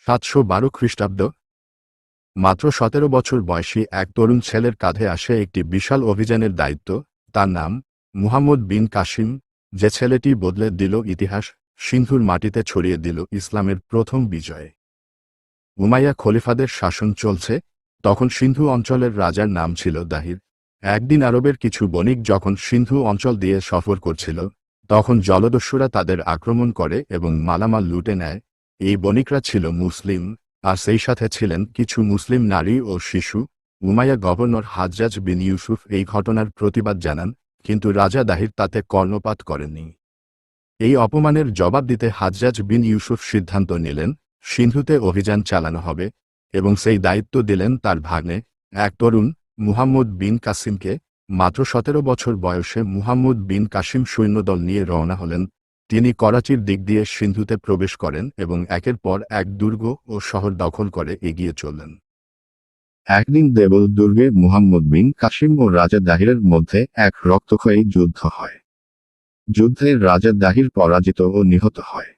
712 খ্রিস্টাব্দ। মাত্র 17 বছর বয়সী এক তরুণ ছেলের কাঁধে আসে একটি বিশাল অভিযানের দায়িত্ব। তার নাম মুহাম্মদ বিন কাসিম। যে ছেলেটি বদলে দিল ইতিহাস, সিন্ধুর মাটিতে ছড়িয়ে দিল ইসলামের প্রথম বিজয়। উমাইয়া খলিফাদের শাসন চলছে। তখন সিন্ধু অঞ্চলের রাজার নাম ছিল দাহির। একদিন আরবের কিছু বণিক যখন সিন্ধু অঞ্চল দিয়ে সফর করছিল, তখন জলদস্যুরা তাদের আক্রমণ করে এবং মালামাল লুটে নেয়। এই বণিকরা ছিল মুসলিম, আর সেই সাথে ছিলেন কিছু মুসলিম নারী ও শিশু। উমাইয়া গভর্নর হাজ্জাজ বিন ইউসুফ এই ঘটনার প্রতিবাদ জানান, কিন্তু রাজা দাহির তাতে কর্ণপাত করেননি। এই অপমানের জবাব দিতে হাজ্জাজ বিন ইউসুফ সিদ্ধান্ত নিলেন সিন্ধুতে অভিযান চালানো হবে, এবং সেই দায়িত্ব দিলেন তার ভাগ্নে, এক তরুণ মুহাম্মদ বিন কাসিমকে। মাত্র 17 বছর বয়সে মুহাম্মদ বিন কাসিম সৈন্যদল নিয়ে রওনা হলেন। তিনি করাচির দিক দিয়ে সিন্ধুতে প্রবেশ করেন এবং একের পর এক দুর্গ ও শহর দখল করে এগিয়ে চললেন। একদিন দেবল দুর্গে মুহাম্মদ বিন কাসিম ও রাজা দাহিরের মধ্যে এক রক্তক্ষয়ী যুদ্ধ হয়। যুদ্ধে রাজা দাহির পরাজিত ও নিহত হয়।